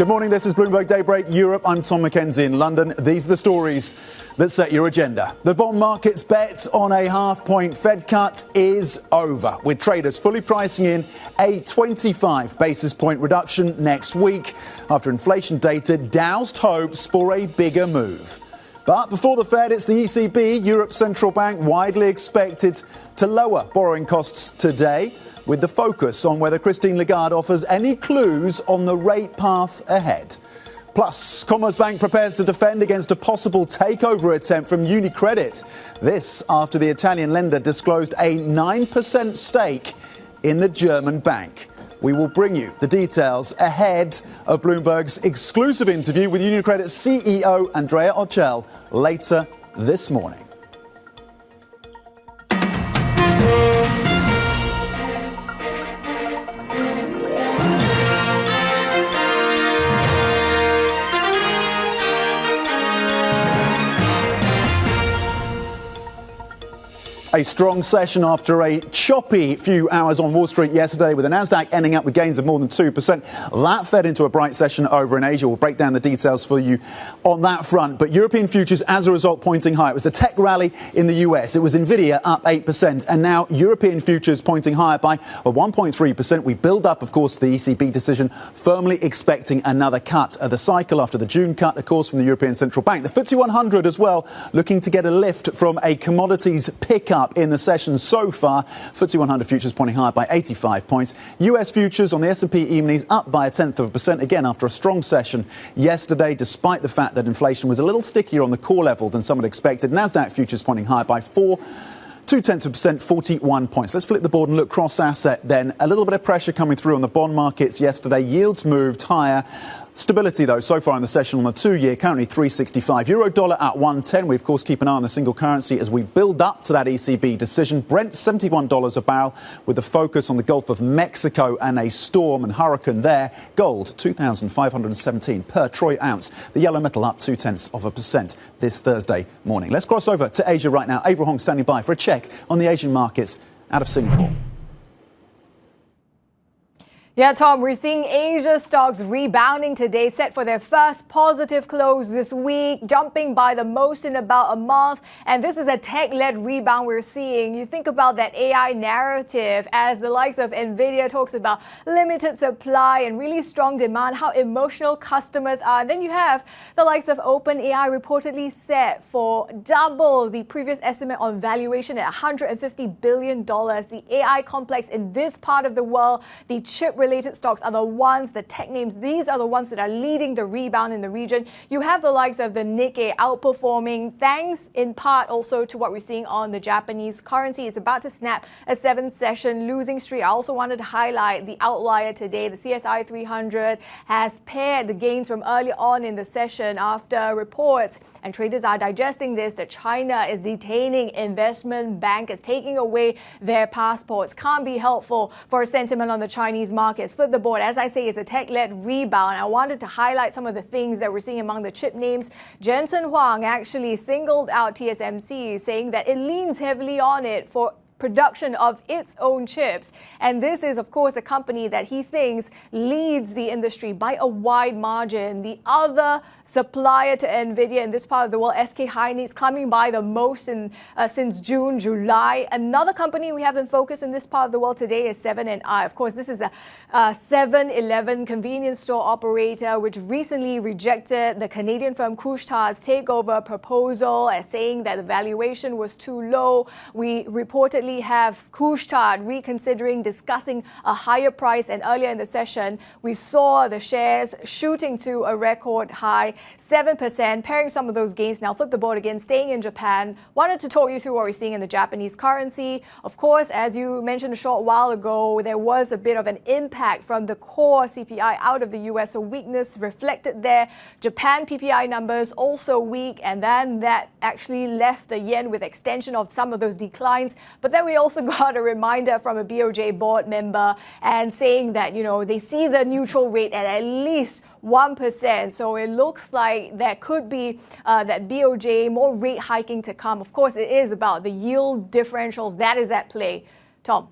Good morning, this is Bloomberg Daybreak Europe. I'm Tom McKenzie in London. These are the stories that set your agenda. The bond market's bet on a half-point Fed cut is over, with traders fully pricing in a 25 basis point reduction next week after inflation data doused hopes for a bigger move. But before the Fed, it's the ECB, Europe's central bank, widely expected to lower borrowing costs today, with the focus on whether Christine Lagarde offers any clues on the rate path ahead. Plus, Commerzbank prepares to defend against a possible takeover attempt from UniCredit. This after the Italian lender disclosed a 9% stake in the German bank. We will bring you the details ahead of Bloomberg's exclusive interview with UniCredit CEO Andrea Ocel later this morning. A strong session after a choppy few hours on Wall Street yesterday, with the Nasdaq ending up with gains of more than 2%. That fed into a bright session over in Asia. We'll break down the details for you on that front. But European futures, as a result, pointing higher. It was the tech rally in the US. It was Nvidia up 8%. And now European futures pointing higher by 1.3%. We build up, of course, the ECB decision, firmly expecting another cut of the cycle after the June cut, of course, from the European Central Bank. The FTSE 100 as well, looking to get a lift from a commodities pickup in the session so far. FTSE 100 futures pointing higher by 85 points. US futures on the S&P E-minis up by 0.1%, again after a strong session yesterday, despite the fact that inflation was a little stickier on the core level than some had expected. Nasdaq futures pointing higher by 0.2%, 41 points. Let's flip the board and look cross-asset then. A little bit of pressure coming through on the bond markets yesterday. Yields moved higher. Stability, though, so far in the session on the 2-year, currently 365. Euro dollar at 110. We, of course, keep an eye on the single currency as we build up to that ECB decision. Brent, $71 a barrel, with the focus on the Gulf of Mexico and a storm and hurricane there. Gold, 2,517 per troy ounce. The yellow metal up 0.2% this Thursday morning. Let's cross over to Asia right now. Avril Hong standing by for a check on the Asian markets out of Singapore. Yeah, Tom, we're seeing Asia stocks rebounding today, set for their first positive close this week, jumping by the most in about a month. And this is a tech-led rebound we're seeing. You think about that AI narrative as the likes of Nvidia talks about limited supply and really strong demand, how emotional customers are. And then you have the likes of OpenAI reportedly set for double the previous estimate on valuation at $150 billion. The AI complex in this part of the world, the chip-related stocks are the ones, the tech names, these are the ones that are leading the rebound in the region. You have the likes of the Nikkei outperforming, thanks in part also to what we're seeing on the Japanese currency. It's about to snap a 7-session losing streak. I also wanted to highlight the outlier today. The CSI 300 has paired the gains from early on in the session after reports, and traders are digesting this, that China is detaining investment bankers, taking away their passports. Can't be helpful for sentiment on the Chinese market. Flip the board. As I say, it's a tech-led rebound. I wanted to highlight some of the things that we're seeing among the chip names. Jensen Huang actually singled out TSMC, saying that it leans heavily on it for production of its own chips. And this is, of course, a company that he thinks leads the industry by a wide margin. The other supplier to Nvidia in this part of the world, SK Hynix, climbing by the most since June, July. Another company we have in focus in this part of the world today is 7&I. Of course, this is the 7-Eleven convenience store operator, which recently rejected the Canadian firm Couche-Tard's takeover proposal as saying that the valuation was too low. We reportedly have Couche-Tard reconsidering discussing a higher price, and earlier in the session we saw the shares shooting to a record high 7%, pairing some of those gains. Now flip the board again, staying in Japan. Wanted to talk you through what we're seeing in the Japanese currency. Of course, as you mentioned a short while ago, there was a bit of an impact from the core CPI out of the US, so weakness reflected there. Japan PPI numbers also weak, and then that actually left the yen with extension of some of those declines. But then we also got a reminder from a BOJ board member and saying that, they see the neutral rate at least 1%. So it looks like there could be that BOJ, more rate hiking to come. Of course, it is about the yield differentials that is at play. Tom.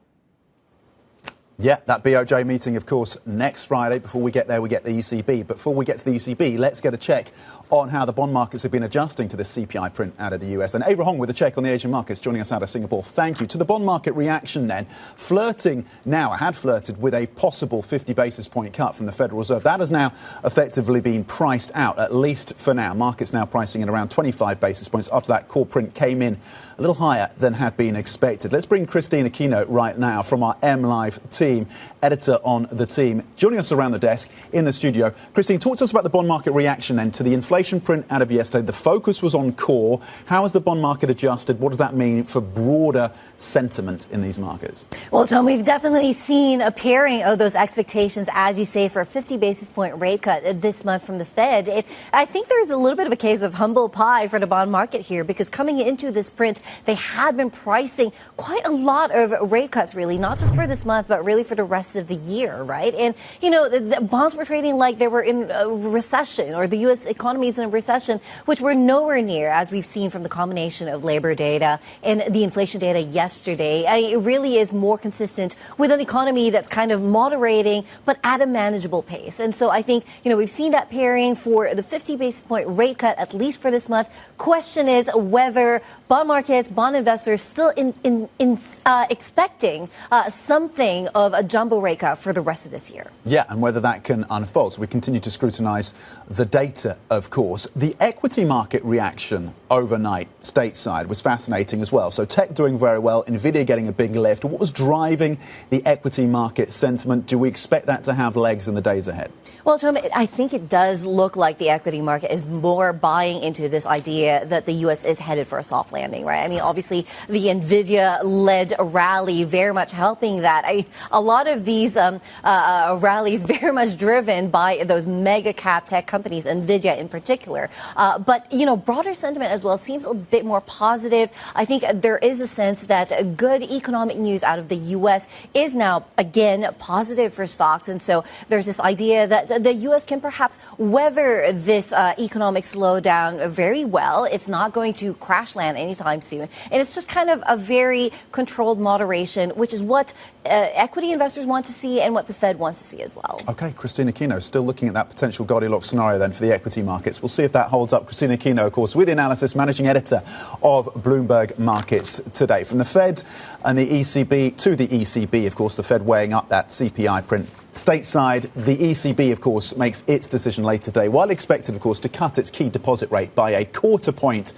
Yeah, that BOJ meeting, of course, next Friday. Before we get there, we get the ECB. But before we get to the ECB, let's get a check on how the bond markets have been adjusting to the CPI print out of the US. And Ava Hong with a check on the Asian markets, joining us out of Singapore. Thank you. To the bond market reaction then, flirting now, had flirted with a possible 50 basis point cut from the Federal Reserve. That has now effectively been priced out, at least for now. Markets now pricing in around 25 basis points after that core print came in a little higher than had been expected. Let's bring Christine Aquino right now from our MLive team, editor on the team, joining us around the desk in the studio. Christine, talk to us about the bond market reaction then to the inflation print out of yesterday. The focus was on core. How has the bond market adjusted? What does that mean for broader sentiment in these markets? Well, Tom, we've definitely seen a pairing of those expectations, as you say, for a 50 basis point rate cut this month from the Fed. I think there's a little bit of a case of humble pie for the bond market here, because coming into this print, they had been pricing quite a lot of rate cuts, really, not just for this month, but really for the rest of the year, right? And, you know, the bonds were trading like they were in a recession, or the U.S. economy is in a recession, which we're nowhere near, as we've seen from the combination of labor data and the inflation data yesterday. It really is more consistent with an economy that's kind of moderating, but at a manageable pace. And so I think, you know, we've seen that pairing for the 50 basis point rate cut, at least for this month. Question is whether bond markets, bond investors still expecting something of a jumbo rate cut for the rest of this year. Yeah, and whether that can unfold. So we continue to scrutinise the data, of course. The equity market reaction overnight stateside was fascinating as well. So tech doing very well, Nvidia getting a big lift. What was driving the equity market sentiment? Do we expect that to have legs in the days ahead? Well, Tom, I think it does look like the equity market is more buying into this idea that the U.S. is headed for a soft landing, right? I mean, obviously, the Nvidia-led rally very much helping that. A lot of these rallies very much driven by those mega cap tech companies, Nvidia in particular. But, you know, broader sentiment as well seems a bit more positive. I think there is a sense that good economic news out of the U.S. is now, again, positive for stocks. And so there's this idea that the U.S. can perhaps weather this economic slowdown very well. It's not going to crash land anytime soon. And it's just kind of a very controlled moderation, which is what equity investors want to see and what the Fed wants to see as well. OK, Christine Aquino, still looking at that potential Goldilocks scenario then for the equity markets. We'll see if that holds up. Christine Aquino, of course, with the analysis, managing editor of Bloomberg Markets today. From the Fed and the ECB to the ECB, of course, the Fed weighing up that CPI print. Stateside, the ECB, of course, makes its decision later today, while expected, of course, to cut its key deposit rate by a quarter point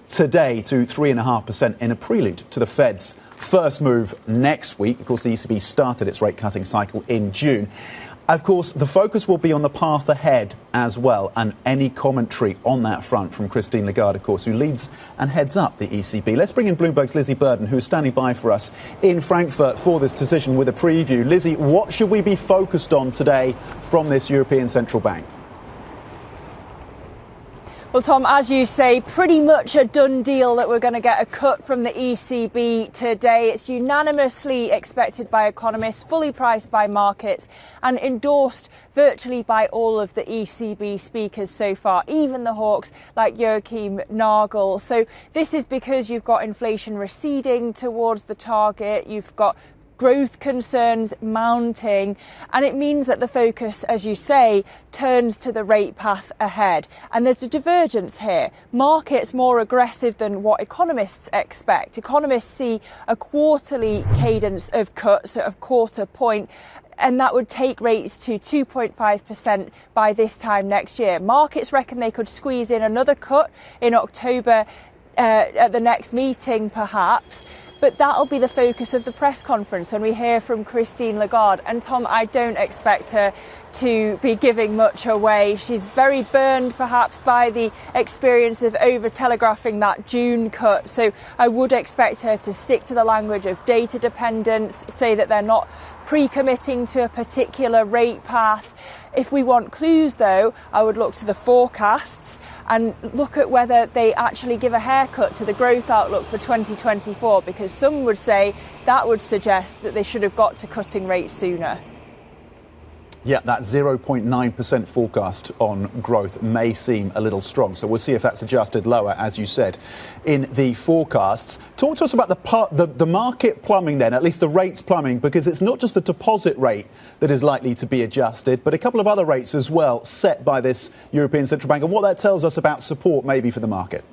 today to 3.5% in a prelude to the Fed's first move next week. Of course, the ECB started its rate cutting cycle in June. Of course, the focus will be on the path ahead as well, and any commentary on that front from Christine Lagarde, of course, who leads and heads up the ECB. Let's bring in Bloomberg's Lizzie Burden, who is standing by for us in Frankfurt for this decision with a preview. Lizzie, what should we be focused on today from this European Central Bank? Well, Tom, as you say, pretty much a done deal that we're going to get a cut from the ECB today. It's unanimously expected by economists, fully priced by markets, and endorsed virtually by all of the ECB speakers so far, even the hawks like Joachim Nagel. So this is because you've got inflation receding towards the target, you've got growth concerns mounting, and it means that the focus, as you say, turns to the rate path ahead. And there's a divergence here. Markets more aggressive than what economists expect. Economists see a quarterly cadence of cuts of quarter point, and that would take rates to 2.5% by this time next year. Markets reckon they could squeeze in another cut in October at the next meeting, perhaps. But that'll be the focus of the press conference when we hear from Christine Lagarde. And Tom, I don't expect her to be giving much away. She's very burned, perhaps, by the experience of over-telegraphing that June cut. So I would expect her to stick to the language of data dependence, say that they're not pre-committing to a particular rate path. If we want clues, though, I would look to the forecasts and look at whether they actually give a haircut to the growth outlook for 2024, because some would say that would suggest that they should have got to cutting rates sooner. Yeah, that 0.9% forecast on growth may seem a little strong. So we'll see if that's adjusted lower, as you said, in the forecasts. Talk to us about the market plumbing then, at least the rates plumbing, because it's not just the deposit rate that is likely to be adjusted, but a couple of other rates as well set by this European Central Bank, and what that tells us about support maybe for the market.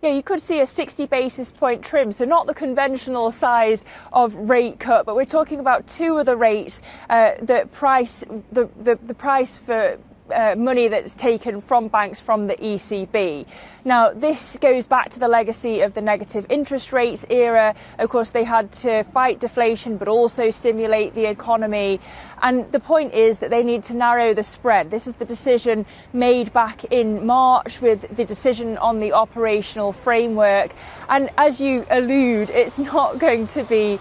Yeah, you could see a 60 basis point trim, so not the conventional size of rate cut, but we're talking about two of the rates the price for money that's taken from banks from the ECB. Now, this goes back to the legacy of the negative interest rates era. Of course, they had to fight deflation, but also stimulate the economy. And the point is that they need to narrow the spread. This is the decision made back in March with the decision on the operational framework. And as you allude, it's not going to be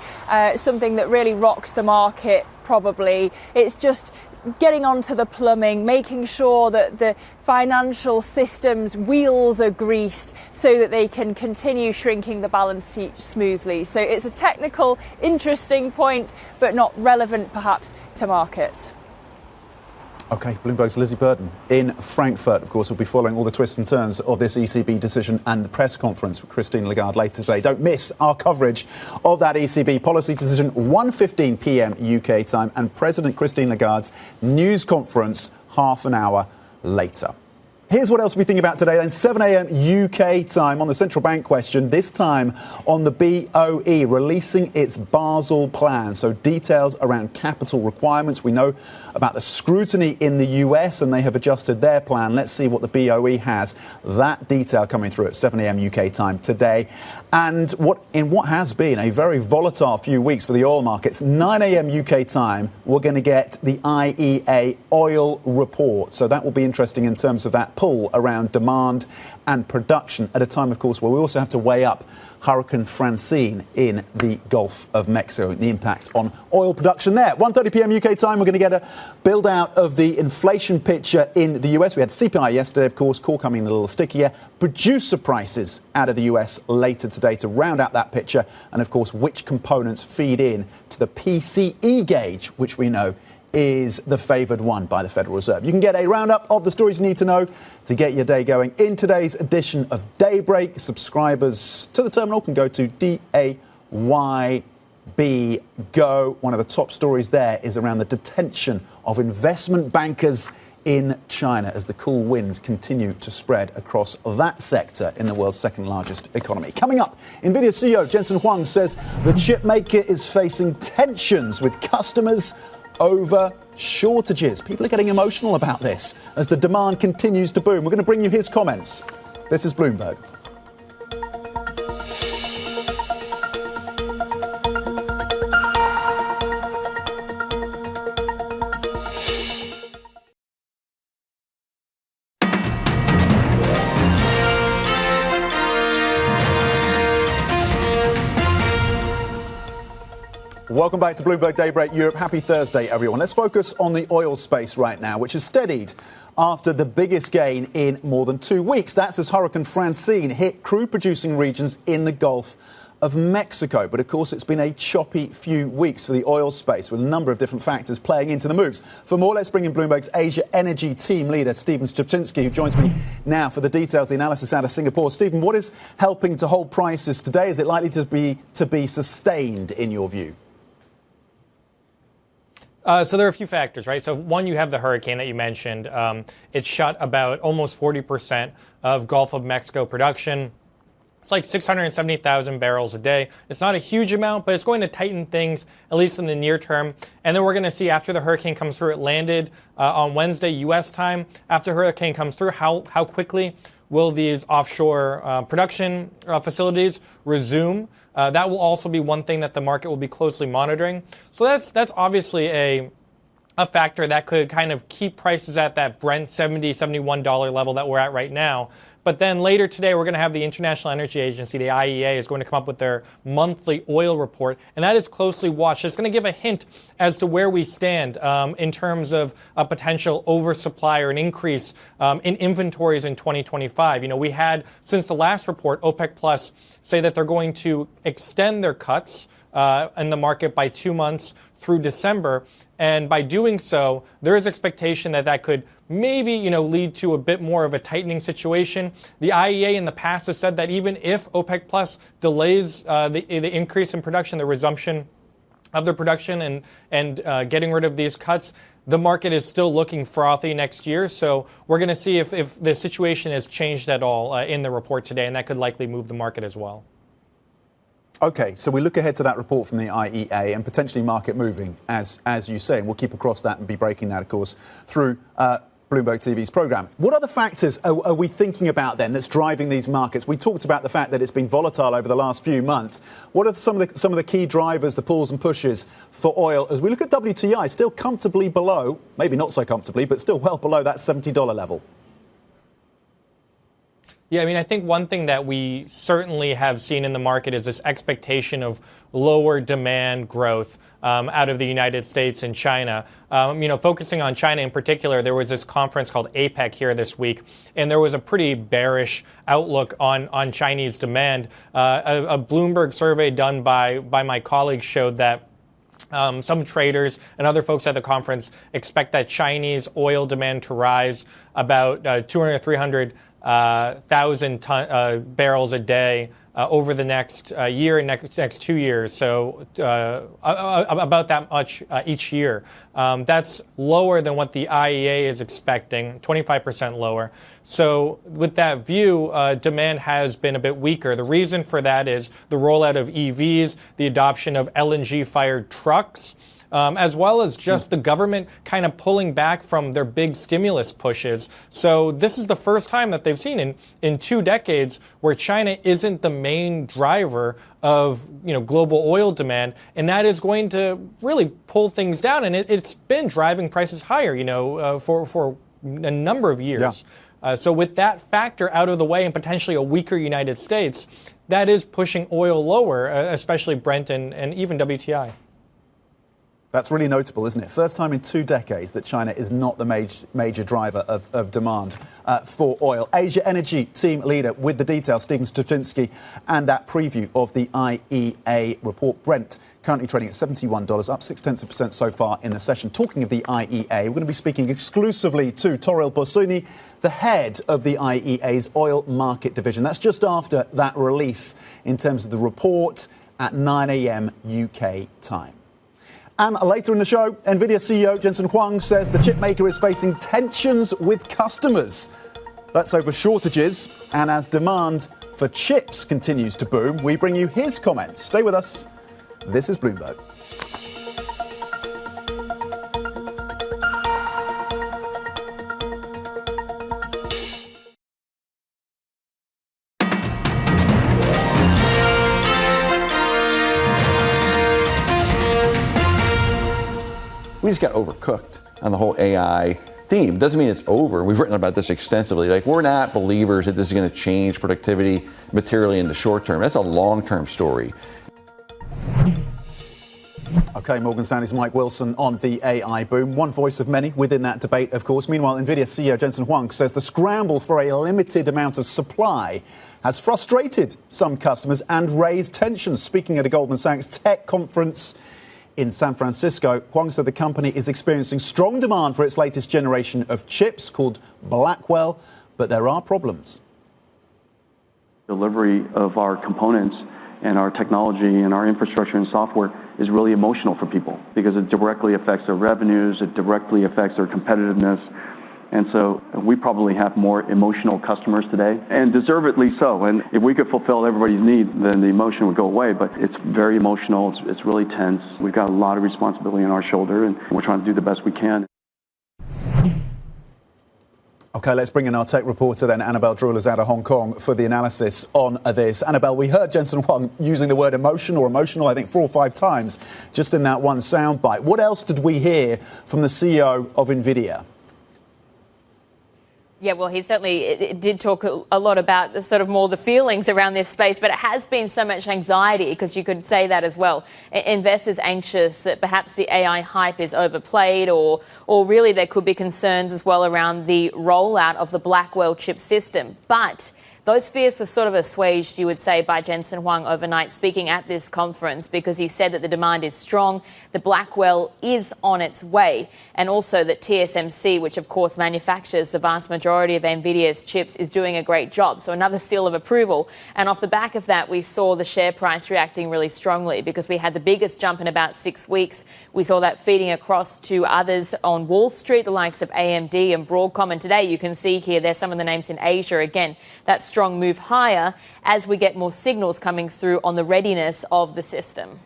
something that really rocks the market, probably. It's just getting onto the plumbing, making sure that the financial system's wheels are greased so that they can continue shrinking the balance sheet smoothly. So it's a technical, interesting point, but not relevant perhaps to markets. OK, Bloomberg's Lizzie Burton in Frankfurt. Of course, we'll be following all the twists and turns of this ECB decision and the press conference with Christine Lagarde later today. Don't miss our coverage of that ECB policy decision, 1:15 p.m. UK time, and President Christine Lagarde's news conference half an hour later. Here's what else we're thinking about today then. 7 a.m. UK time on the central bank question, this time on the BOE releasing its Basel plan. So details around capital requirements. We know about the scrutiny in the US and they have adjusted their plan. Let's see what the BOE has. That detail coming through at 7 a.m. UK time today. And what has been a very volatile few weeks for the oil markets, 9 a.m. UK time, we're going to get the IEA oil report. So that will be interesting in terms of that pull around demand and production at a time, of course, where we also have to weigh up Hurricane Francine in the Gulf of Mexico and the impact on oil production there. 1:30 p.m. UK time, we're going to get a build out of the inflation picture in the US. We had CPI yesterday, of course, core coming in a little stickier. Producer prices out of the US later today to round out that picture. And, of course, which components feed in to the PCE gauge, which we know is the favoured one by the Federal Reserve. You can get a roundup of the stories you need to know to get your day going in today's edition of Daybreak. Subscribers to the terminal can go to DAYB Go. One of the top stories there is around the detention of investment bankers in China as the cool winds continue to spread across that sector in the world's second largest economy. Coming up, Nvidia CEO Jensen Huang says the chip maker is facing tensions with customers over shortages. People are getting emotional about this as the demand continues to boom. We're going to bring you his comments. This is Bloomberg. Welcome back to Bloomberg Daybreak Europe. Happy Thursday, everyone. Let's focus on the oil space right now, which has steadied after the biggest gain in more than 2 weeks. That's as Hurricane Francine hit crude-producing regions in the Gulf of Mexico. But, of course, it's been a choppy few weeks for the oil space with a number of different factors playing into the moves. For more, let's bring in Bloomberg's Asia Energy team leader, Stephen Stupczynski, who joins me now for the details, the analysis out of Singapore. Stephen, what is helping to hold prices today? Is it likely to be sustained, in your view? So there are a few factors, right? So one, you have the hurricane that you mentioned. It shut about almost 40% of Gulf of Mexico production. It's like 670,000 barrels a day. It's not a huge amount, but it's going to tighten things, at least in the near term. And then we're going to see after the hurricane comes through, it landed on Wednesday, U.S. time. After the hurricane comes through, how quickly will these offshore production facilities resume? That will also be one thing that the market will be closely monitoring. So that's obviously a factor that could kind of keep prices at that Brent $70, $71 level that we're at right now. But then later today, we're going to have the International Energy Agency, the IEA, is going to come up with their monthly oil report, and that is closely watched. It's going to give a hint as to where we stand in terms of a potential oversupply or an increase in inventories in 2025. You know, we had, since the last report, OPEC Plus say that they're going to extend their cuts in the market by 2 months through December. And by doing so, there is expectation that that could maybe, lead to a bit more of a tightening situation. The IEA in the past has said that even if OPEC Plus delays the increase in production, the resumption of the production and getting rid of these cuts, the market is still looking frothy next year. So we're going to see if the situation has changed at all in the report today, and that could likely move the market as well. OK, so we look ahead to that report from the IEA and potentially market moving, as you say, and we'll keep across that and be breaking that, of course, through Bloomberg TV's programme. What other factors are we thinking about then that's driving these markets? We talked about the fact that it's been volatile over the last few months. What are some of the key drivers, the pulls and pushes for oil? As we look at WTI, still comfortably below, maybe not so comfortably, but still well below that $70 level. Yeah, I think one thing that we certainly have seen in the market is this expectation of lower demand growth out of the United States and China. Focusing on China in particular, there was this conference called APEC here this week, and there was a pretty bearish outlook on Chinese demand. A Bloomberg survey done by my colleagues showed that some traders and other folks at the conference expect that Chinese oil demand to rise about 200 to 300,000 barrels a day over the next year and next 2 years. So about that much each year. That's lower than what the IEA is expecting, 25% lower. So with that view, demand has been a bit weaker. The reason for that is the rollout of EVs, the adoption of LNG-fired trucks, as well as just the government kind of pulling back from their big stimulus pushes. So this is the first time that they've seen in 2 decades where China isn't the main driver of global oil demand, and that is going to really pull things down. And it's been driving prices higher, for a number of years. Yeah. So with that factor out of the way and potentially a weaker United States, that is pushing oil lower, especially Brent and even WTI. That's really notable, isn't it? First time in 2 decades that China is not the major driver of demand for oil. Asia Energy team leader with the details, Stephen Stutinsky, and that preview of the IEA report. Brent currently trading at $71, up 0.6% so far in the session. Talking of the IEA, we're going to be speaking exclusively to Toriel Borsuni, the head of the IEA's oil market division. That's just after that release in terms of the report at 9 a.m. UK time. And later in the show, Nvidia CEO Jensen Huang says the chip maker is facing tensions with customers. That's over shortages. And as demand for chips continues to boom, we bring you his comments. Stay with us. This is Bloomberg. We just got overcooked on the whole AI theme. Doesn't mean it's over. We've written about this extensively. We're not believers that this is going to change productivity materially in the short term. That's a long-term story. OK, Morgan Stanley's Mike Wilson on the AI boom. One voice of many within that debate, of course. Meanwhile, Nvidia CEO Jensen Huang says the scramble for a limited amount of supply has frustrated some customers and raised tensions. Speaking at a Goldman Sachs tech conference in San Francisco, Huang said the company is experiencing strong demand for its latest generation of chips called Blackwell, but there are problems. Delivery of our components and our technology and our infrastructure and software is really emotional for people because it directly affects their revenues, it directly affects their competitiveness. And so we probably have more emotional customers today, and deservedly so. And if we could fulfill everybody's need, then the emotion would go away. But it's very emotional. It's really tense. We've got a lot of responsibility on our shoulder, and we're trying to do the best we can. OK, let's bring in our tech reporter then, Annabelle Drewler's out of Hong Kong for the analysis on this. Annabelle, we heard Jensen Huang using the word emotional, I think 4 or 5 times just in that one soundbite. What else did we hear from the CEO of Nvidia? Yeah, well, he certainly did talk a lot about the sort of more the feelings around this space, but it has been so much anxiety, because you could say that as well. Investors anxious that perhaps the AI hype is overplayed, or really there could be concerns as well around the rollout of the Blackwell chip system. But Those fears were sort of assuaged, you would say, by Jensen Huang overnight, speaking at this conference, because he said that the demand is strong, the Blackwell is on its way, and also that TSMC, which of course manufactures the vast majority of Nvidia's chips, is doing a great job. So another seal of approval. And off the back of that, we saw the share price reacting really strongly because we had the biggest jump in about 6 weeks. We saw that feeding across to others on Wall Street, the likes of AMD and Broadcom. And today you can see here, there's some of the names in Asia. Again, that strong move higher as we get more signals coming through on the readiness of the system.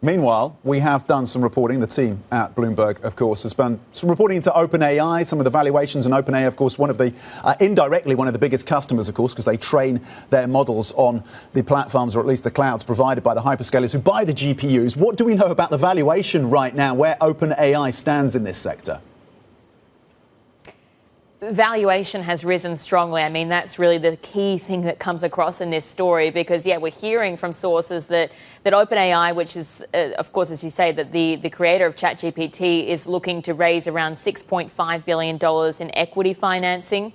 Meanwhile, we have done some reporting. The team at Bloomberg, of course, has done some reporting into OpenAI, some of the valuations. And OpenAI, of course, indirectly one of the biggest customers, of course, because they train their models on the platforms, or at least the clouds provided by the hyperscalers who buy the GPUs. What do we know about the valuation right now, where OpenAI stands in this sector? Valuation has risen strongly. I mean, that's really the key thing that comes across in this story because, yeah, we're hearing from sources that OpenAI, which is, of course, as you say, that the creator of ChatGPT is looking to raise around $6.5 billion in equity financing.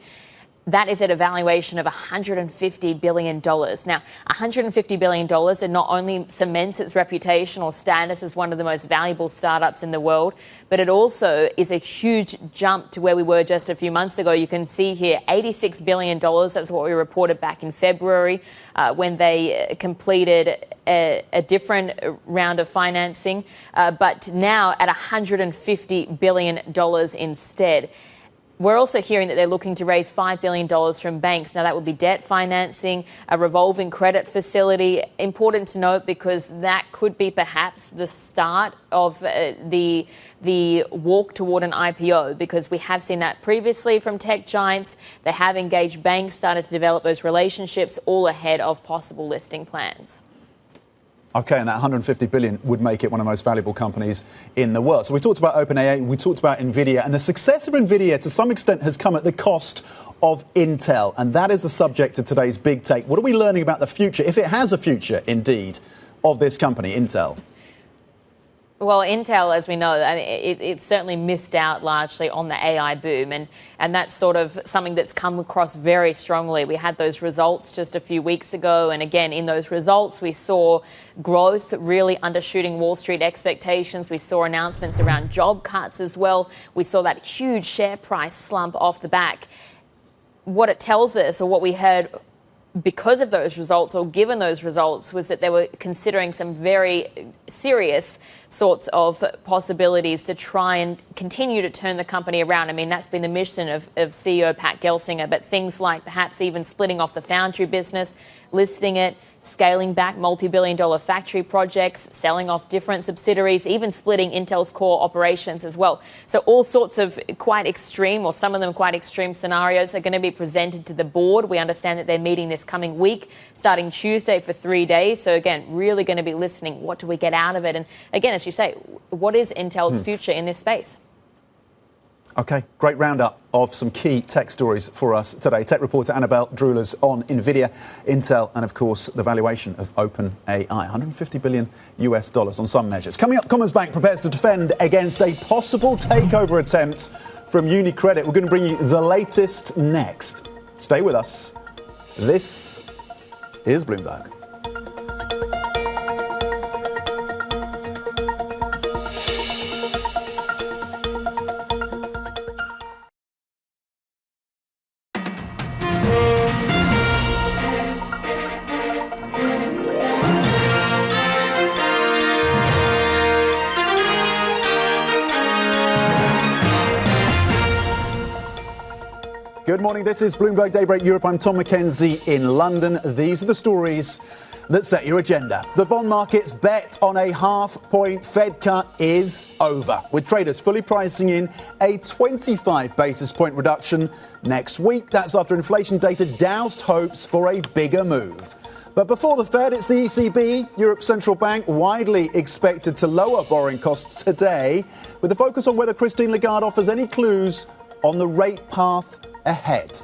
That is at a valuation of $150 billion. Now, $150 billion, it not only cements its reputational status as one of the most valuable startups in the world, but it also is a huge jump to where we were just a few months ago. You can see here $86 billion. That's what we reported back in February when they completed a different round of financing, but now at $150 billion instead. We're also hearing that they're looking to raise $5 billion from banks. Now, that would be debt financing, a revolving credit facility. Important to note because that could be perhaps the start of the walk toward an IPO, because we have seen that previously from tech giants. They have engaged banks, started to develop those relationships, all ahead of possible listing plans. OK, and that $150 billion would make it one of the most valuable companies in the world. So we talked about OpenAI, we talked about Nvidia, and the success of Nvidia to some extent has come at the cost of Intel. And that is the subject of today's big take. What are we learning about the future, if it has a future indeed, of this company, Intel? Well, Intel, as we know, it certainly missed out largely on the AI boom, and that's sort of something that's come across very strongly. We had those results just a few weeks ago, and again, in those results, we saw growth really undershooting Wall Street expectations. We saw announcements around job cuts as well. We saw that huge share price slump off the back. What it tells us, or what we heard because of those results, or given those results, was that they were considering some very serious sorts of possibilities to try and continue to turn the company around. I mean, that's been the mission of CEO Pat Gelsinger, but things like perhaps even splitting off the foundry business, listing it, scaling back multi-billion-dollar factory projects, selling off different subsidiaries, even splitting Intel's core operations as well. So all sorts of quite extreme, or some of them quite extreme scenarios are going to be presented to the board. We understand that they're meeting this coming week, starting Tuesday for 3 days. So again, really going to be listening. What do we get out of it? And again, as you say, what is Intel's future in this space? OK, great roundup of some key tech stories for us today. Tech reporter Annabelle Drulers on Nvidia, Intel, and of course the valuation of OpenAI, $150 billion on some measures. Coming up, Commerzbank prepares to defend against a possible takeover attempt from UniCredit. We're going to bring you the latest next. Stay with us. This is Bloomberg. Good morning. This is Bloomberg Daybreak Europe. I'm Tom McKenzie in London. These are the stories that set your agenda. The bond market's bet on a half-point Fed cut is over, with traders fully pricing in a 25 basis point reduction next week. That's after inflation data doused hopes for a bigger move. But before the Fed, it's the ECB, Europe's central bank, widely expected to lower borrowing costs today, with a focus on whether Christine Lagarde offers any clues on the rate path ahead.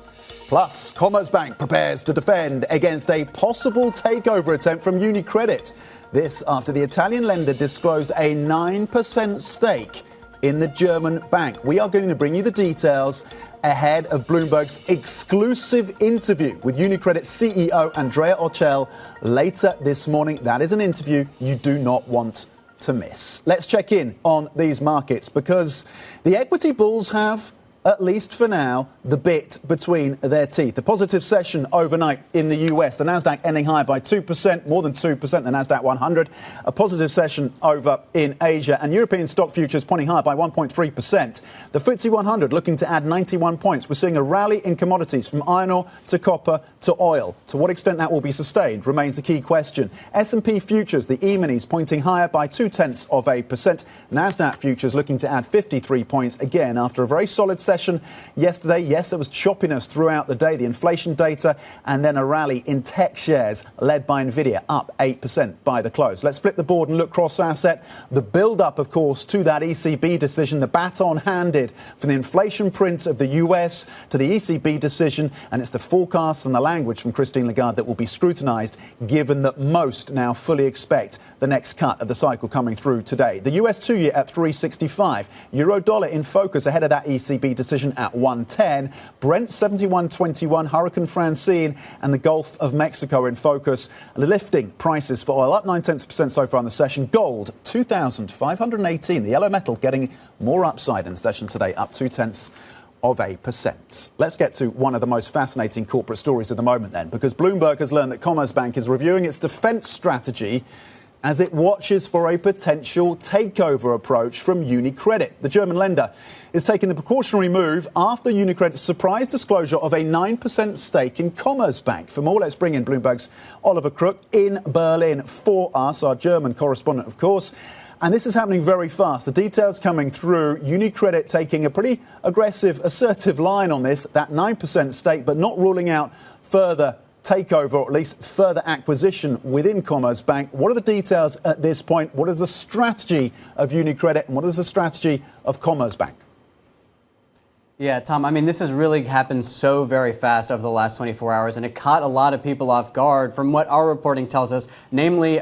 Plus, Commerzbank prepares to defend against a possible takeover attempt from UniCredit. This after the Italian lender disclosed a 9% stake in the German bank. We are going to bring you the details ahead of Bloomberg's exclusive interview with UniCredit CEO Andrea Orcel later this morning. That is an interview you do not want to miss. Let's check in on these markets because the equity bulls have, at least for now, the bit between their teeth. A positive session overnight in the US. The Nasdaq ending higher by 2%, more than 2%, the Nasdaq 100. A positive session over in Asia. And European stock futures pointing higher by 1.3%. The FTSE 100 looking to add 91 points. We're seeing a rally in commodities from iron ore to copper to oil. To what extent that will be sustained remains a key question. S&P futures, the E-minis, pointing higher by 0.2%. Nasdaq futures looking to add 53 points again after a very solid session yesterday. Yes, there was choppiness throughout the day, the inflation data, and then a rally in tech shares led by Nvidia, up 8% by the close. Let's flip the board and look cross-asset. The build-up, of course, to that ECB decision, the baton handed from the inflation print of the US to the ECB decision, and it's the forecasts and the language from Christine Lagarde that will be scrutinised, given that most now fully expect the next cut of the cycle coming through today. The US 2-year at 365, euro-dollar in focus ahead of that ECB decision at 110, Brent 71.21, Hurricane Francine and the Gulf of Mexico in focus, lifting prices for oil up 0.9% so far in the session. Gold 2,518, the yellow metal getting more upside in the session today, up 0.2%. Let's get to one of the most fascinating corporate stories of the moment then, because Bloomberg has learned that Commerzbank is reviewing its defence strategy as it watches for a potential takeover approach from UniCredit. The German lender is taking the precautionary move after UniCredit's surprise disclosure of a 9% stake in Commerzbank. For more, let's bring in Bloomberg's Oliver Crook in Berlin for us, our German correspondent, of course. And this is happening very fast. The details coming through, UniCredit taking a pretty aggressive, assertive line on this, that 9% stake, but not ruling out further takeover, or at least further acquisition within Commerzbank. What are the details at this point? What is the strategy of UniCredit and what is the strategy of Commerzbank? Yeah, Tom, I mean, this has really happened so very fast over the last 24 hours, and it caught a lot of people off guard from what our reporting tells us, namely,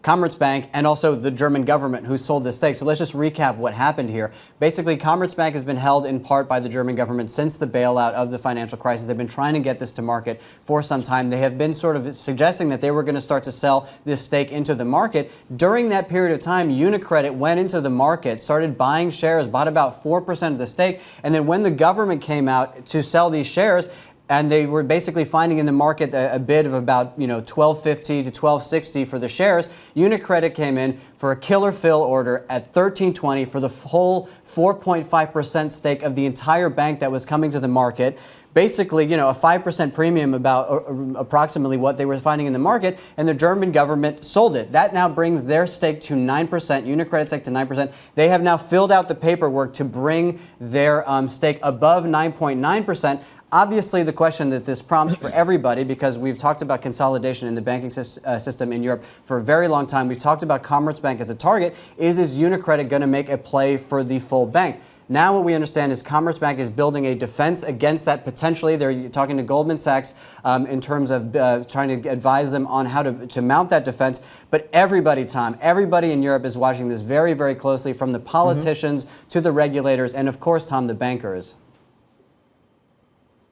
Commerzbank and also the German government who sold the stake. So let's just recap what happened here. Basically, Commerzbank has been held in part by the German government since the bailout of the financial crisis. They've been trying to get this to market for some time. They have been sort of suggesting that they were going to start to sell this stake into the market. During that period of time, UniCredit went into the market, started buying shares, bought about 4% of the stake. And then when the government came out to sell these shares, and they were basically finding in the market a bid of about, $12.50 to $12.60 for the shares. UniCredit came in for a killer fill order at $13.20 for the whole 4.5% stake of the entire bank that was coming to the market. Basically, a 5% premium about approximately what they were finding in the market, and the German government sold it. That now brings their stake to 9%, UniCredit's stake to 9%. They have now filled out the paperwork to bring their stake above 9.9%. Obviously, the question that this prompts for everybody, because we've talked about consolidation in the banking system in Europe for a very long time. We've talked about Commerzbank as a target. Is UniCredit going to make a play for the full bank? Now what we understand is Commerzbank is building a defense against that potentially. They're talking to Goldman Sachs in terms of trying to advise them on how to mount that defense. But everybody, Tom, everybody in Europe is watching this very, very closely, from the politicians to the regulators and, of course, Tom, the bankers.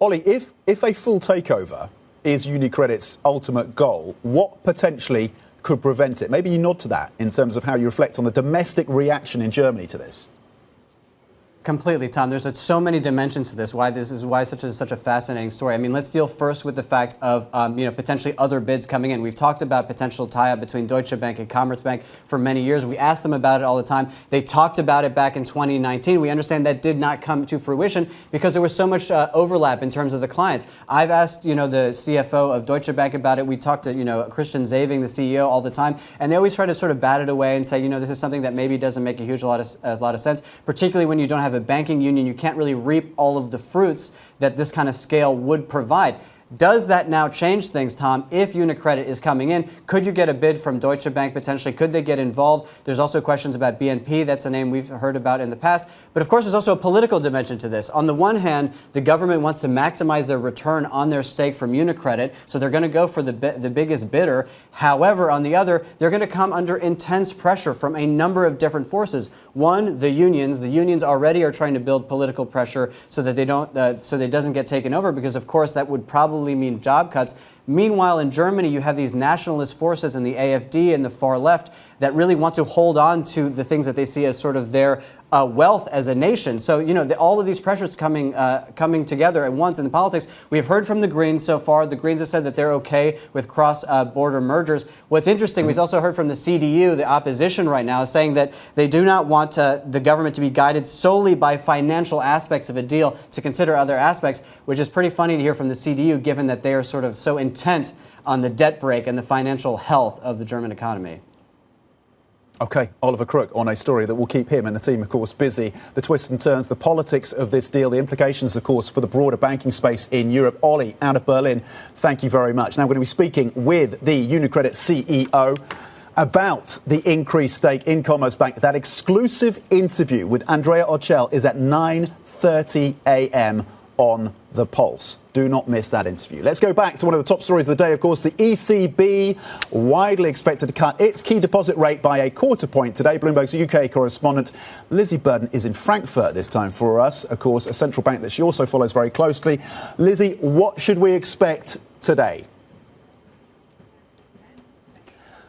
Ollie, if a full takeover is UniCredit's ultimate goal, what potentially could prevent it? Maybe you nod to that in terms of how you reflect on the domestic reaction in Germany to this. Completely, Tom. There's so many dimensions to this. Why such a fascinating story. I mean, let's deal first with the fact of potentially other bids coming in. We've talked about potential tie-up between Deutsche Bank and Commerzbank for many years. We asked them about it all the time. They talked about it back in 2019. We understand that did not come to fruition because there was so much overlap in terms of the clients. I've asked the CFO of Deutsche Bank about it. We talked to Christian Zaving, the CEO, all the time, and they always try to sort of bat it away and say this is something that maybe doesn't make a lot of sense, particularly when you don't have a banking union. You can't really reap all of the fruits that this kind of scale would provide. Does that now change things, Tom, if UniCredit is coming in? Could you get a bid from Deutsche Bank potentially? Could they get involved? There's also questions about BNP. That's a name we've heard about in the past. But of course, there's also a political dimension to this. On the one hand, the government wants to maximize their return on their stake from UniCredit, so they're going to go for the biggest bidder. However, on the other, they're going to come under intense pressure from a number of different forces. One, the unions. The unions already are trying to build political pressure so that they don't, so that it doesn't get taken over, because of course that would probably mean job cuts. Meanwhile, in Germany, you have these nationalist forces in the AfD and the far left that really want to hold on to the things that they see as sort of their wealth as a nation. So, all of these pressures coming together at once in the politics. We've heard from the Greens so far. The Greens have said that they're okay with cross-border mergers. What's interesting, we've also heard from the CDU, the opposition right now, saying that they do not want the government to be guided solely by financial aspects of a deal, to consider other aspects, which is pretty funny to hear from the CDU, given that they are sort of so intent on the debt brake and the financial health of the German economy. OK, Oliver Crook on a story that will keep him and the team, of course, busy. The twists and turns, the politics of this deal, the implications, of course, for the broader banking space in Europe. Ollie, out of Berlin, thank you very much. Now, we're going to be speaking with the UniCredit CEO about the increased stake in Commerzbank. That exclusive interview with Andrea Ocel is at 9:30 a.m. on The Pulse. Do not miss that interview. Let's go back to one of the top stories of the day, of course. The ECB widely expected to cut its key deposit rate by a quarter point today. Bloomberg's UK correspondent Lizzie Burden is in Frankfurt this time for us, of course, a central bank that she also follows very closely. Lizzie, what should we expect today?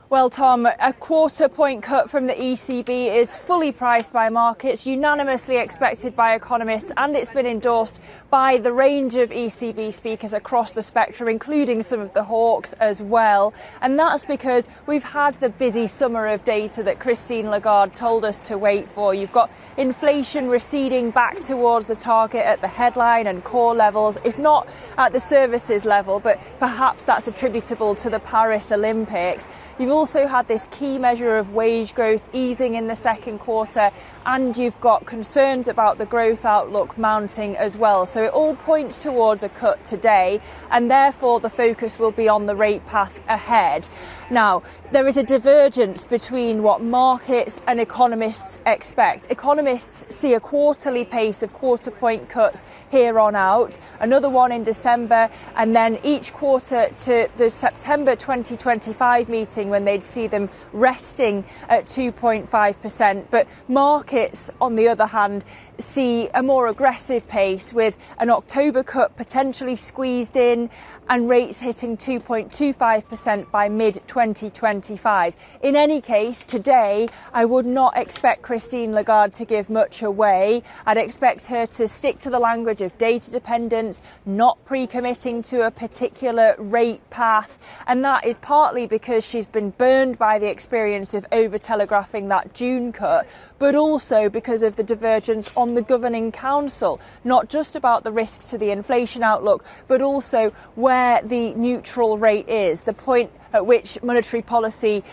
Well, Tom, a quarter point cut from the ECB is fully priced by markets, unanimously expected by economists, and it's been endorsed by the range of ECB speakers across the spectrum, including some of the hawks as well. And that's because we've had the busy summer of data that Christine Lagarde told us to wait for. You've got inflation receding back towards the target at the headline and core levels, if not at the services level, but perhaps that's attributable to the Paris Olympics. You've also had this key measure of wage growth easing in the second quarter, and you've got concerns about the growth outlook mounting as well. So it all points towards a cut today, and therefore the focus will be on the rate path ahead. Now, there is a divergence between what markets and economists expect. Economists see a quarterly pace of quarter point cuts here on out, another one in December, and then each quarter to the September 2025 meeting when they'd see them resting at 2.5%. But markets, on the other hand, see a more aggressive pace, with an October cut potentially squeezed in and rates hitting 2.25% by mid-2025. In any case, today, I would not expect Christine Lagarde to give much away. I'd expect her to stick to the language of data dependence, not pre-committing to a particular rate path. And that is partly because she's been burned by the experience of over-telegraphing that June cut, but also because of the divergence on the governing council, not just about the risks to the inflation outlook, but also where the neutral rate is, the point at which monetary policy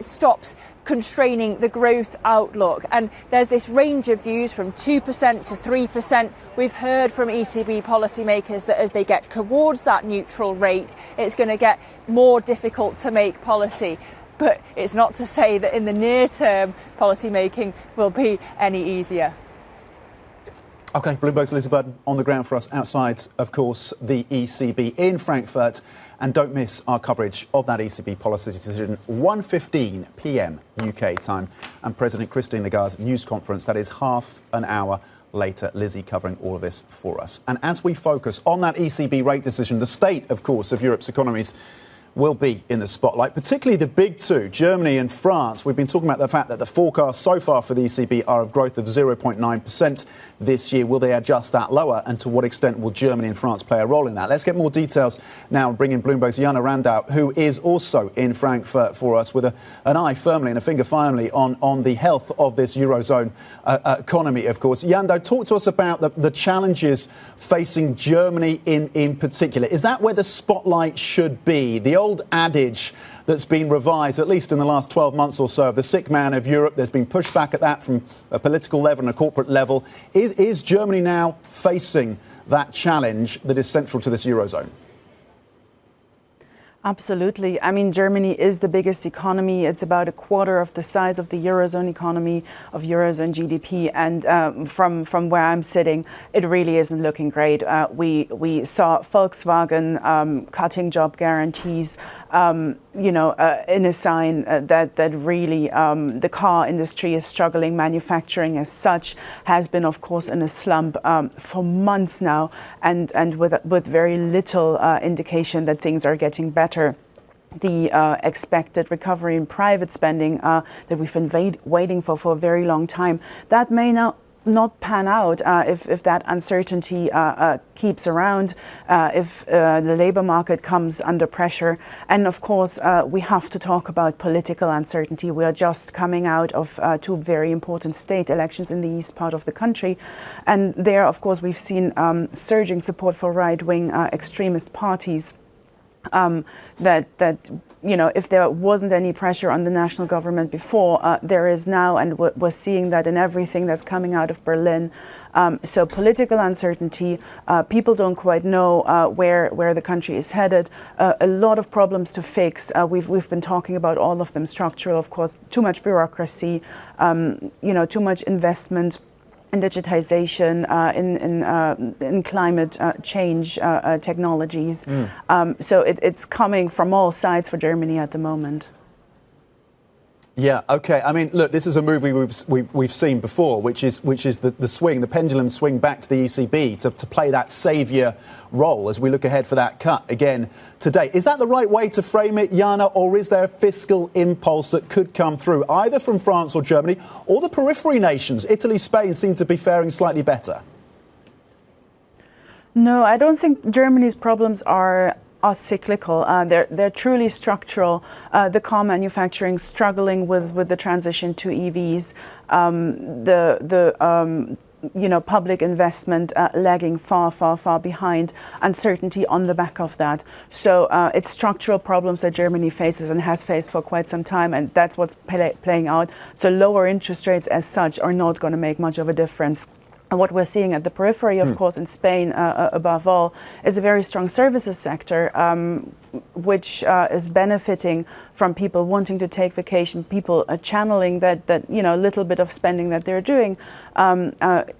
stops constraining the growth outlook. And there's this range of views from 2% to 3%. We've heard from ECB policymakers that as they get towards that neutral rate, it's going to get more difficult to make policy. But it's not to say that in the near term, policy making will be any easier. OK, Bloomberg's Lizzie Burden on the ground for us outside, of course, the ECB in Frankfurt. And don't miss our coverage of that ECB policy decision, 1:15 p.m. UK time, and President Christine Lagarde's news conference. That is half an hour later. Lizzie covering all of this for us. And as we focus on that ECB rate decision, the state, of course, of Europe's economies will be in the spotlight, particularly the big two, Germany and France. We've been talking about the fact that the forecasts so far for the ECB are of growth of 0.9% this year. Will they adjust that lower? And to what extent will Germany and France play a role in that? Let's get more details now and bring in Bloomberg's Jana Randau, who is also in Frankfurt for us with an eye firmly and a finger firmly on the health of this Eurozone economy, of course. Jando, talk to us about the challenges facing Germany in particular. Is that where the spotlight should be? The old adage that's been revised, at least in the last 12 months or so, of the sick man of Europe. There's been pushback at that from a political level and a corporate level. Is Germany now facing that challenge that is central to this Eurozone? Absolutely. I mean, Germany is the biggest economy. It's about a quarter of the size of the Eurozone economy, of Eurozone GDP. And from where I'm sitting, it really isn't looking great. We saw Volkswagen cutting job guarantees, in a sign that really the car industry is struggling. Manufacturing as such has been, of course, in a slump for months now, and with very little indication that things are getting better. The expected recovery in private spending that we've been waiting for a very long time, that may not pan out if that uncertainty keeps around, if the labor market comes under pressure. And of course, we have to talk about political uncertainty. We are just coming out of two very important state elections in the east part of the country. And there, of course, we've seen surging support for right-wing extremist parties. If there wasn't any pressure on the national government before, there is now, and we're seeing that in everything that's coming out of Berlin. So political uncertainty, people don't quite know where the country is headed. A lot of problems to fix. We've been talking about all of them structural, of course. Too much bureaucracy, too much investment in digitization, in climate change technologies. So it's coming from all sides for Germany at the moment. Yeah, okay. I mean, look, this is a movie we've seen before, which is the swing, the pendulum swing back to the ECB to play that saviour role as we look ahead for that cut again today. Is that the right way to frame it, Jana, or is there a fiscal impulse that could come through, either from France or Germany, or the periphery nations? Italy, Spain seem to be faring slightly better. No, I don't think Germany's problems are cyclical. They're truly structural. The car manufacturing struggling with the transition to EVs. Public investment lagging far behind. Uncertainty on the back of that. So it's structural problems that Germany faces and has faced for quite some time, and that's what's playing out. So lower interest rates as such are not going to make much of a difference. And what we're seeing at the periphery, of course, in Spain, above all, is a very strong services sector, which is benefiting from people wanting to take vacation, people channeling that little bit of spending that they're doing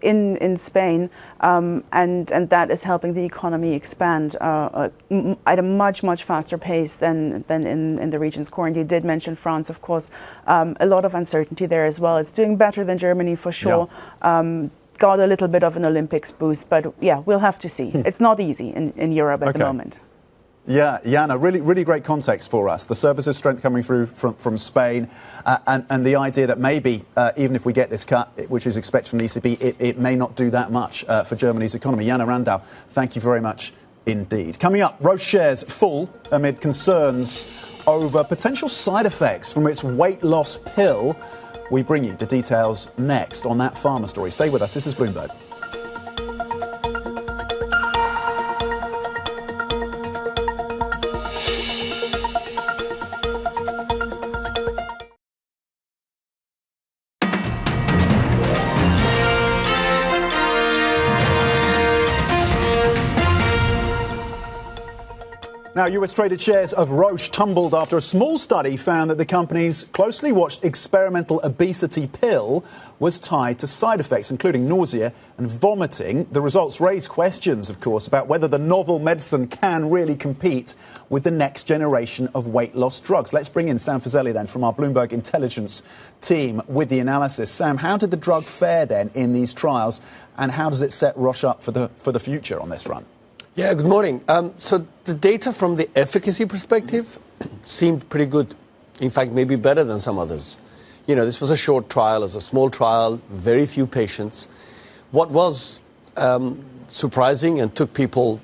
in Spain, and that is helping the economy expand at a much faster pace than in the region's core. And you did mention France, of course, a lot of uncertainty there as well. It's doing better than Germany for sure. Yeah. Got a little bit of an Olympics boost, but yeah, we'll have to see. It's not easy in Europe at the moment. Yeah, Jana, really great context for us. The services strength coming through from Spain, and the idea that maybe even if we get this cut, which is expected from the ECB, it may not do that much for Germany's economy. Jana Randall, thank you very much indeed. Coming up, Roche shares fall amid concerns over potential side effects from its weight loss pill. We bring you the details next on that pharma story. Stay with us. This is Bloomberg. Now, US traded shares of Roche tumbled after a small study found that the company's closely watched experimental obesity pill was tied to side effects, including nausea and vomiting. The results raise questions, of course, about whether the novel medicine can really compete with the next generation of weight loss drugs. Let's bring in Sam Fazeli then from our Bloomberg intelligence team with the analysis. Sam, how did the drug fare then in these trials, and how does it set Roche up for the future on this front? Yeah, good morning. So the data from the efficacy perspective seemed pretty good. In fact, maybe better than some others. This was a short trial, it was a small trial, very few patients. What was surprising and took people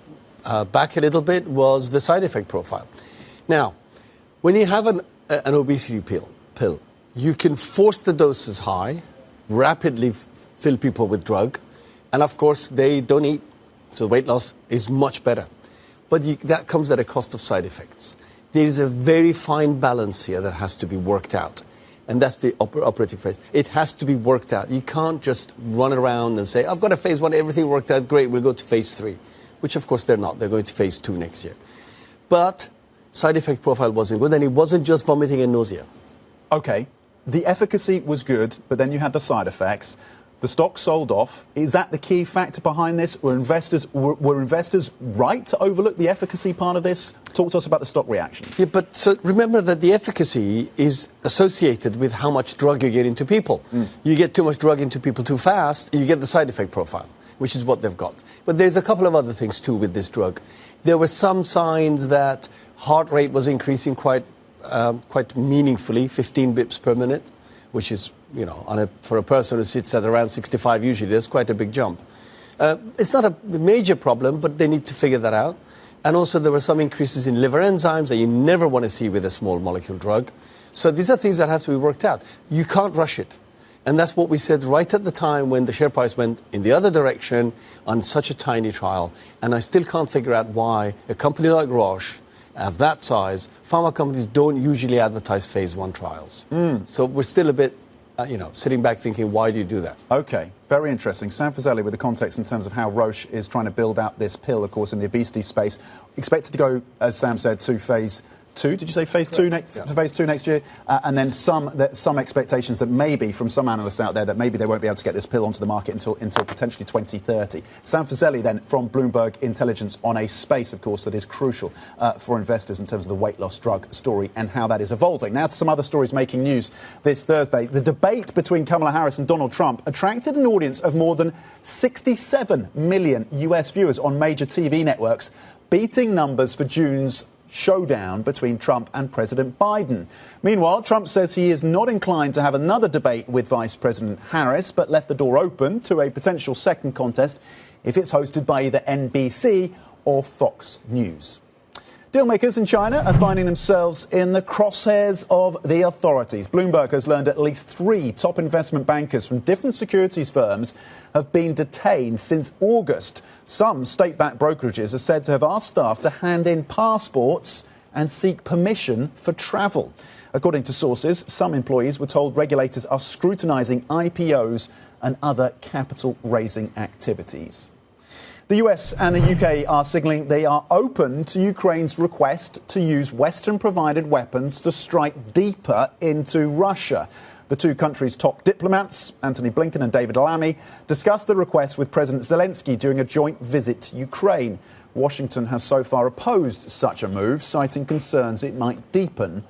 back a little bit was the side effect profile. Now, when you have an obesity pill, you can force the doses high, rapidly fill people with drug, and of course they don't eat. So weight loss is much better. But that comes at a cost of side effects. There is a very fine balance here that has to be worked out. And that's the operative phrase. It has to be worked out. You can't just run around and say, I've got a phase 1, everything worked out, great, we'll go to phase 3. Which, of course, they're not. They're going to phase 2 next year. But side effect profile wasn't good, and it wasn't just vomiting and nausea. Okay, the efficacy was good, but then you had the side effects. The stock sold off. Is that the key factor behind this? Were investors right to overlook the efficacy part of this? Talk to us about the stock reaction. Yeah, but so remember that the efficacy is associated with how much drug you get into people. You get too much drug into people too fast, you get the side effect profile, which is what they've got. But there's a couple of other things too with this drug. There were some signs that heart rate was increasing quite meaningfully, 15 bips per minute, which is, for a person who sits at around 65 usually, there's quite a big jump. It's not a major problem, but they need to figure that out. And also there were some increases in liver enzymes that you never want to see with a small molecule drug. So these are things that have to be worked out. You can't rush it. And that's what we said right at the time when the share price went in the other direction on such a tiny trial. And I still can't figure out why a company like Roche, of that size, pharma companies don't usually advertise phase 1 trials. So we're still a bit, sitting back thinking, why do you do that? Okay, very interesting. Sam Fazeli with the context in terms of how Roche is trying to build out this pill, of course, in the obesity space. Expected to go, as Sam said, to phase 2. Did you say phase 2 phase 2 next year? And then some expectations that maybe from some analysts out there that maybe they won't be able to get this pill onto the market until potentially 2030. Sam Fazeli then from Bloomberg Intelligence on a space, of course, that is crucial for investors in terms of the weight loss drug story and how that is evolving. Now to some other stories making news this Thursday. The debate between Kamala Harris and Donald Trump attracted an audience of more than 67 million US viewers on major TV networks, beating numbers for June's showdown between Trump and President Biden. Meanwhile, Trump says he is not inclined to have another debate with Vice President Harris, but left the door open to a potential second contest if it's hosted by either NBC or Fox News. Dealmakers in China are finding themselves in the crosshairs of the authorities. Bloomberg has learned at least 3 top investment bankers from different securities firms have been detained since August. Some state-backed brokerages are said to have asked staff to hand in passports and seek permission for travel. According to sources, some employees were told regulators are scrutinizing IPOs and other capital-raising activities. The US and the UK are signalling they are open to Ukraine's request to use Western-provided weapons to strike deeper into Russia. The two countries' top diplomats, Antony Blinken and David Lammy, discussed the request with President Zelensky during a joint visit to Ukraine. Washington has so far opposed such a move, citing concerns it might deepen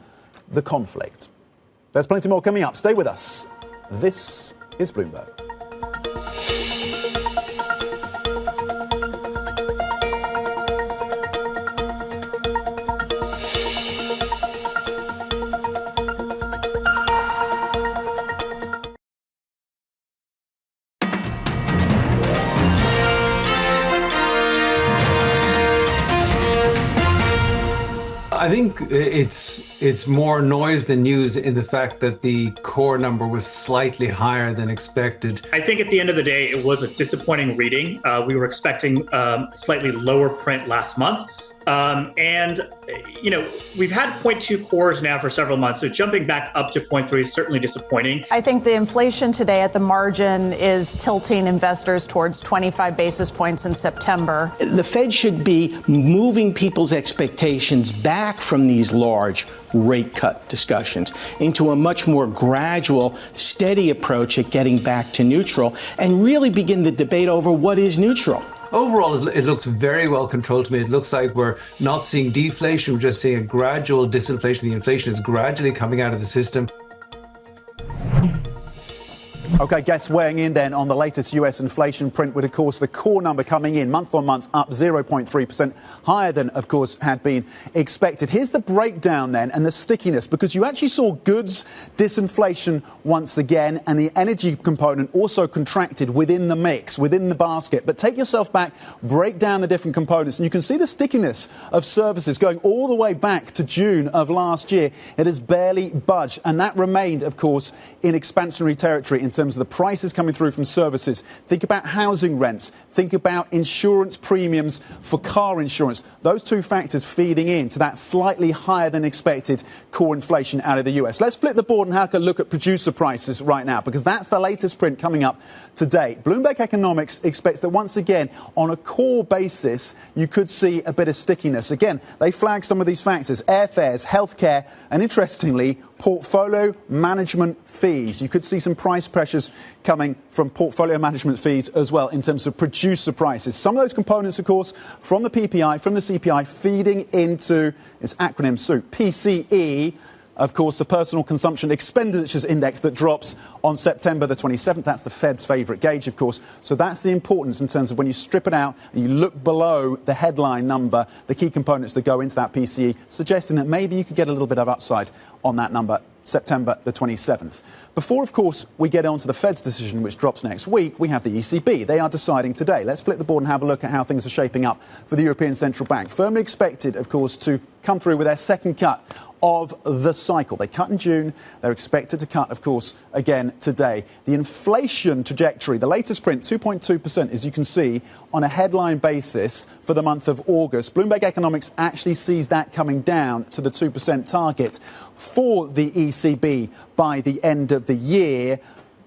the conflict. There's plenty more coming up. Stay with us. This is Bloomberg. I think it's more noise than news in the fact that the core number was slightly higher than expected. I think at the end of the day, it was a disappointing reading. We were expecting slightly lower print last month. We've had 0.2 cores now for several months, so jumping back up to 0.3 is certainly disappointing. I think the inflation today at the margin is tilting investors towards 25 basis points in September. The Fed should be moving people's expectations back from these large rate cut discussions into a much more gradual, steady approach at getting back to neutral and really begin the debate over what is neutral. Overall, it looks very well controlled to me. It looks like we're not seeing deflation, we're just seeing a gradual disinflation. The inflation is gradually coming out of the system. OK, guests weighing in then on the latest US inflation print with, of course, the core number coming in month on month up 0.3%, higher than, of course, had been expected. Here's the breakdown then and the stickiness, because you actually saw goods disinflation once again, and the energy component also contracted within the mix, within the basket. But take yourself back, break down the different components, and you can see the stickiness of services going all the way back to June of last year. It has barely budged, and that remained, of course, in expansionary territory in terms terms of the prices coming through from services. Think about housing rents. Think about insurance premiums for car insurance. Those two factors feeding into that slightly higher than expected core inflation out of the US. Let's flip the board and have a look at producer prices right now, because that's the latest print coming up today. Bloomberg Economics expects that once again, on a core basis, you could see a bit of stickiness. Again, they flag some of these factors: airfares, healthcare, and interestingly, portfolio management fees. You could see some price pressures coming from portfolio management fees as well in terms of producer prices. Some of those components, of course, from the PPI, from the CPI, feeding into its acronym soup, PCE. Of course, the Personal Consumption Expenditures Index that drops on September the 27th. That's the Fed's favourite gauge, of course. So that's the importance in terms of when you strip it out and you look below the headline number, the key components that go into that PCE, suggesting that maybe you could get a little bit of upside on that number, September the 27th. Before, of course, we get on to the Fed's decision, which drops next week, we have the ECB. They are deciding today. Let's flip the board and have a look at how things are shaping up for the European Central Bank. Firmly expected, of course, to come through with their second cut of the cycle. They cut in June. They're expected to cut, of course, again today. The inflation trajectory, the latest print, 2.2%, as you can see, on a headline basis for the month of August. Bloomberg Economics actually sees that coming down to the 2% target for the ECB by the end of the year.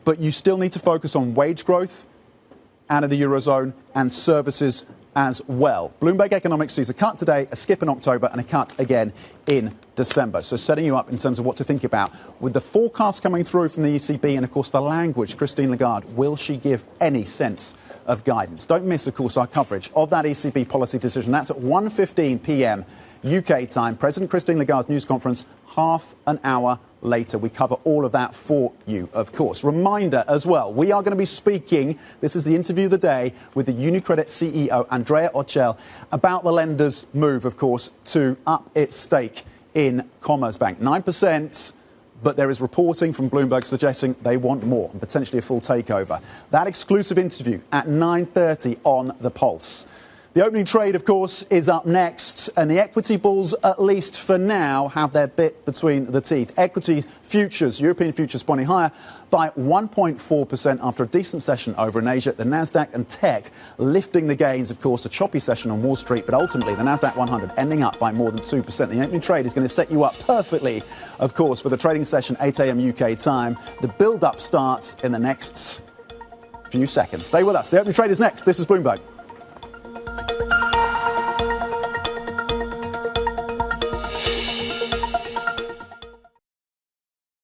But you still need to focus on wage growth out of the Eurozone and services as well. Bloomberg Economics sees a cut today, a skip in October, and a cut again in December. So setting you up in terms of what to think about with the forecast coming through from the ECB and, of course, the language. Christine Lagarde, will she give any sense of guidance? Don't miss, of course, our coverage of that ECB policy decision. That's at 1:15 p.m. UK time. President Christine Lagarde's news conference, half an hour later. We cover all of that for you, of course. Reminder as well, we are going to be speaking, this is the interview of the day, with the UniCredit CEO, Andrea Ocel, about the lender's move, of course, to up its stake in Commerzbank. 9%, but there is reporting from Bloomberg suggesting they want more, and potentially a full takeover. That exclusive interview at 9:30 on The Pulse. The opening trade, of course, is up next, and the equity bulls, at least for now, have their bit between the teeth. Equity futures, European futures, pointing higher by 1.4% after a decent session over in Asia. The Nasdaq and tech lifting the gains, of course, a choppy session on Wall Street, but ultimately the Nasdaq 100 ending up by more than 2%. The opening trade is going to set you up perfectly, of course, for the trading session, 8 a.m. UK time. The build-up starts in the next few seconds. Stay with us. The opening trade is next. This is Bloomberg.